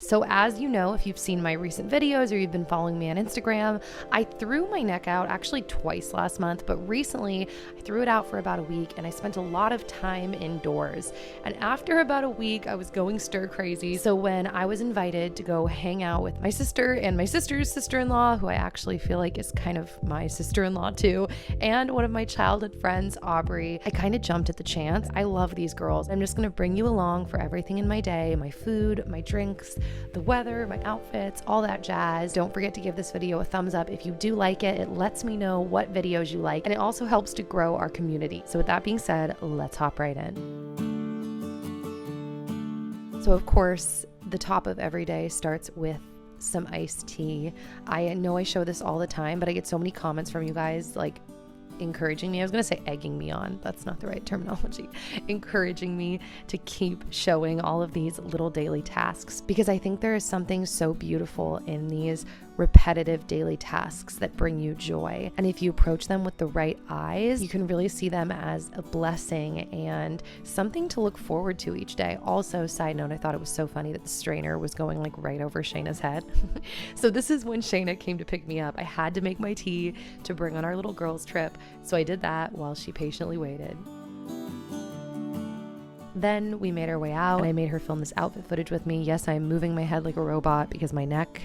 So as you know, if you've seen my recent videos or you've been following me on Instagram, I threw my neck out actually twice last month, but recently I threw it out for about a week and I spent a lot of time indoors. And after about a week, I was going stir crazy. So when I was invited to go hang out with my sister and my sister's sister-in-law, who I actually feel like is kind of my sister-in-law too, and one of my childhood friends, Aubree, I kind of jumped at the chance. I love these girls. I'm just going to bring you along for everything in my day, my food, my drinks, the weather, my outfits, all that jazz. Don't forget to give this video a thumbs up if you do like it. It lets me know what videos you like, and it also helps to grow our community. So with that being said, let's hop right in. So of course, the top of every day starts with some iced tea. I know I show this all the time, but I get so many comments from you guys like encouraging me. I was going to say egging me on. That's not the right terminology. Encouraging me to keep showing all of these little daily tasks, because I think there is something so beautiful in these repetitive daily tasks that bring you joy. And if you approach them with the right eyes, you can really see them as a blessing and something to look forward to each day. Also, side note, I thought it was so funny that the strainer was going like right over Shayna's head. So this is when Shayna came to pick me up. I had to make my tea to bring on our little girls trip. So I did that while she patiently waited. Then we made our way out and I made her film this outfit footage with me. Yes, I'm moving my head like a robot because my neck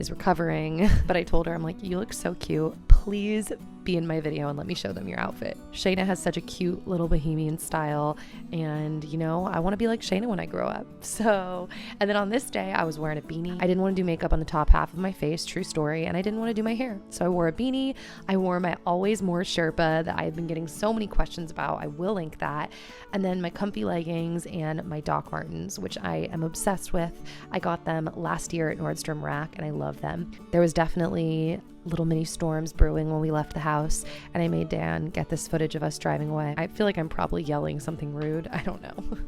is recovering, but I told her, I'm like, you look so cute. Please be in my video and let me show them your outfit. Shayna has such a cute little bohemian style, and you know, I want to be like Shayna when I grow up. So, and then on this day, I was wearing a beanie. I didn't want to do makeup on the top half of my face, true story, and I didn't want to do my hair. So I wore a beanie. I wore my Always More Sherpa that I have been getting so many questions about. I will link that. And then my comfy leggings and my Doc Martens, which I am obsessed with. I got them last year at Nordstrom Rack and I love them. There was definitely little mini storms brewing when we left the house, and I made Dan get this footage of us driving away. I feel like I'm probably yelling something rude. I don't know.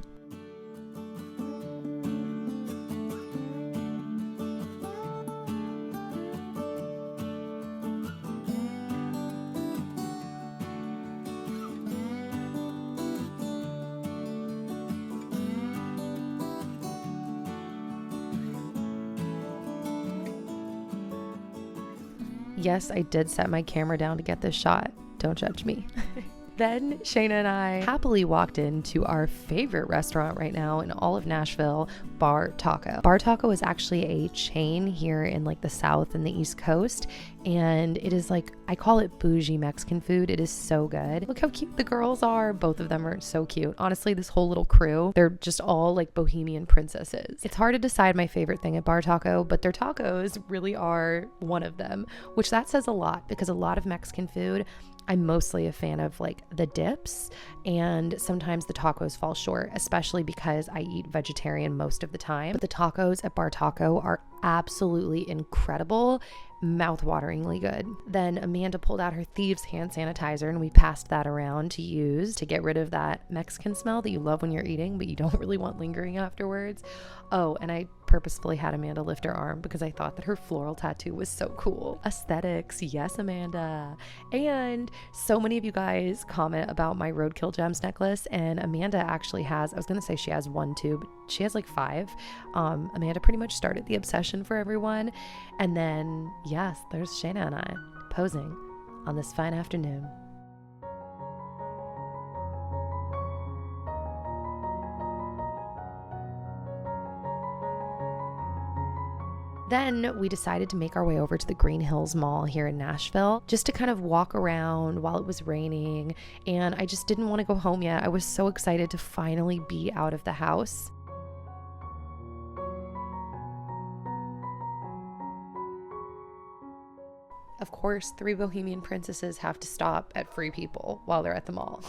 Yes, I did set my camera down to get this shot. Don't judge me. Then Shayna and I happily walked into our favorite restaurant right now in all of Nashville, Bar Taco. Bar Taco is actually a chain here in like the South and the East Coast, and it is like, I call it bougie Mexican food. It is so good. Look how cute the girls are. Both of them are so cute. Honestly, this whole little crew, they're just all like bohemian princesses. It's hard to decide my favorite thing at Bar Taco, but their tacos really are one of them, which that says a lot, because a lot of Mexican food, I'm mostly a fan of like the dips, and sometimes the tacos fall short, especially because I eat vegetarian most of the time. But the tacos at Bar Taco are absolutely incredible, mouth-wateringly good. Then Amanda pulled out her Thieves hand sanitizer and we passed that around to use to get rid of that Mexican smell that you love when you're eating but you don't really want lingering afterwards. Oh, and I purposefully had Amanda lift her arm because I thought that her floral tattoo was so cool. Aesthetics, yes, Amanda. And so many of you guys comment about my Roadkill Gems necklace, and Amanda actually has, I was gonna say she has one too, but she has like 5. Amanda pretty much started the obsession for everyone. And then yes, there's Shayna and I posing on this fine afternoon. Then we decided to make our way over to the Green Hills Mall here in Nashville just to kind of walk around while it was raining, and I just didn't want to go home yet. I was so excited to finally be out of the house. Of course, 3 bohemian princesses have to stop at Free People while they're at the mall.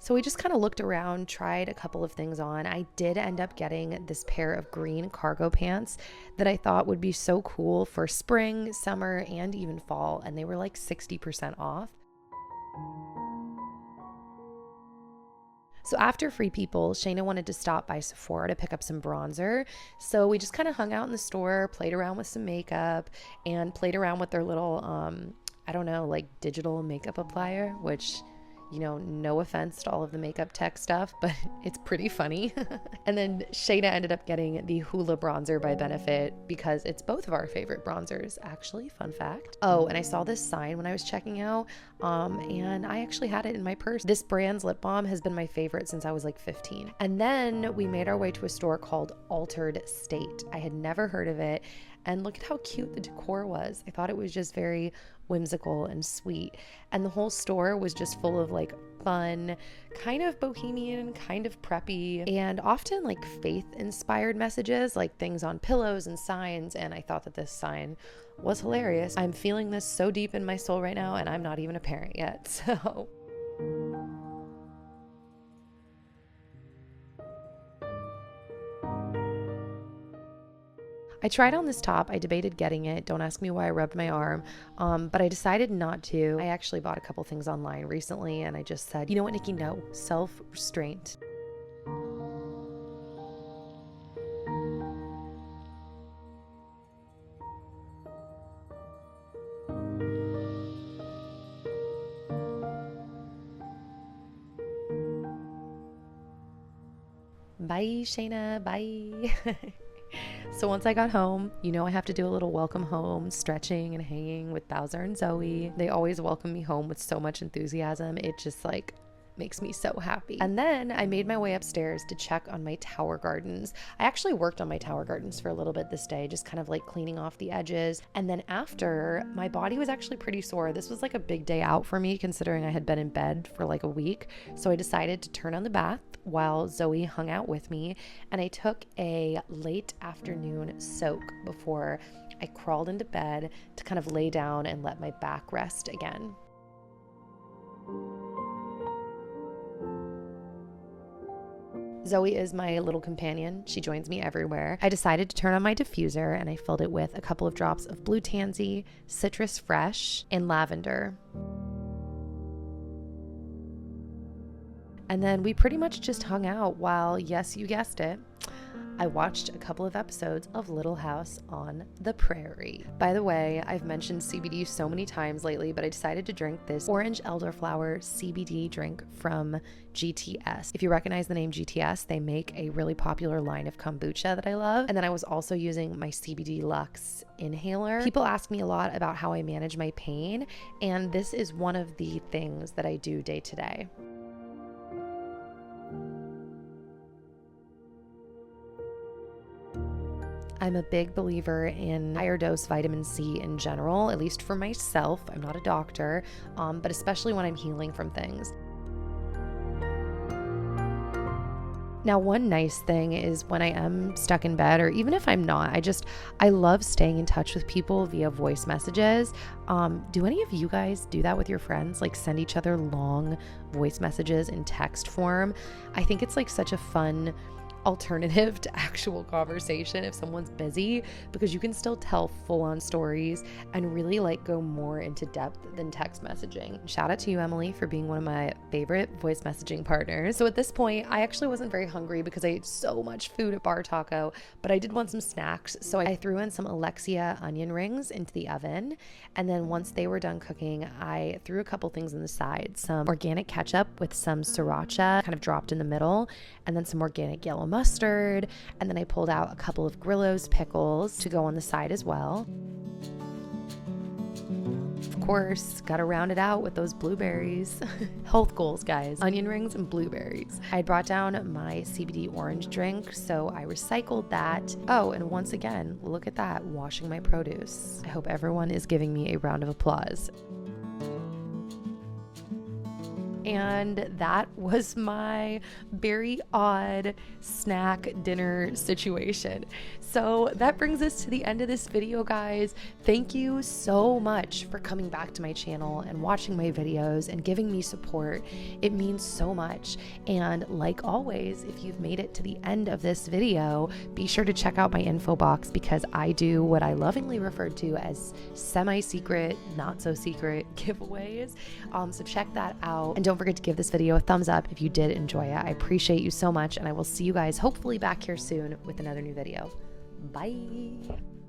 So we just kind of looked around, tried a couple of things on. I did end up getting this pair of green cargo pants that I thought would be so cool for spring, summer, and even fall. And they were like 60% off. So after Free People, Shayna wanted to stop by Sephora to pick up some bronzer. So we just kind of hung out in the store, played around with some makeup, and played around with their little, I don't know, like digital makeup applier, which, you know, no offense to all of the makeup tech stuff, but it's pretty funny. And then Shayna ended up getting the Hoola bronzer by Benefit because it's both of our favorite bronzers, actually, fun fact. Oh, and I saw this sign when I was checking out, and I actually had it in my purse. This brand's lip balm has been my favorite since I was like 15. And then we made our way to a store called Altered State. I had never heard of it. And look at how cute the decor was. I thought it was just very whimsical and sweet. And the whole store was just full of like fun, kind of bohemian, kind of preppy, and often like faith-inspired messages, like things on pillows and signs. And I thought that this sign was hilarious. I'm feeling this so deep in my soul right now, and I'm not even a parent yet, so... I tried on this top. I debated getting it. Don't ask me why I rubbed my arm, but I decided not to. I actually bought a couple things online recently, and I just said, you know what, Nikki, no. Self-restraint. Bye, Shayna. Bye. So once I got home, you know I have to do a little welcome home stretching and hanging with Bowser and Zoe. They always welcome me home with so much enthusiasm. It just like makes me so happy. And then I made my way upstairs to check on my tower gardens. I actually worked on my tower gardens for a little bit this day, just kind of like cleaning off the edges. And then after, my body was actually pretty sore. This was like a big day out for me considering I had been in bed for like a week. So I decided to turn on the bath while Zoe hung out with me, and I took a late afternoon soak before I crawled into bed to kind of lay down and let my back rest again. Zoe is my little companion. She joins me everywhere. I decided to turn on my diffuser, and I filled it with a couple of drops of blue tansy, citrus fresh, and lavender. And then we pretty much just hung out while, yes, you guessed it, I watched a couple of episodes of Little House on the Prairie. By the way, I've mentioned CBD so many times lately, but I decided to drink this orange elderflower CBD drink from GTS. If you recognize the name GTS, they make a really popular line of kombucha that I love. And then I was also using my CBD Luxe inhaler. People ask me a lot about how I manage my pain, and this is one of the things that I do day to day. I'm a big believer in higher dose vitamin C in general, at least for myself. I'm not a doctor, but especially when I'm healing from things. Now, one nice thing is when I am stuck in bed, or even if I'm not, I love staying in touch with people via voice messages. Do any of you guys do that with your friends? Like send each other long voice messages in text form? I think it's like such a fun alternative to actual conversation if someone's busy, because you can still tell full-on stories and really like go more into depth than text messaging. Shout out to you, Emily, for being one of my favorite voice messaging partners. So at this point, I actually wasn't very hungry because I ate so much food at Bar Taco, but I did want some snacks. So I threw in some Alexia onion rings into the oven. And then once they were done cooking, I threw a couple things on the side, some organic ketchup with some sriracha kind of dropped in the middle, and then some organic yellow mustard, and then I pulled out a couple of Grillo's pickles to go on the side as well. Of course, gotta round it out with those blueberries. Health goals, guys. Onion rings and blueberries. I brought down my CBD orange drink, so I recycled that. Oh, and once again, look at that, washing my produce. I hope everyone is giving me a round of applause. And that was my very odd snack dinner situation. So that brings us to the end of this video, guys. Thank you so much for coming back to my channel and watching my videos and giving me support. It means so much. And like always, if you've made it to the end of this video, be sure to check out my info box because I do what I lovingly refer to as semi-secret, not so secret giveaways. So check that out. And don't forget to give this video a thumbs up if you did enjoy it. I appreciate you so much, and I will see you guys hopefully back here soon with another new video. Bye.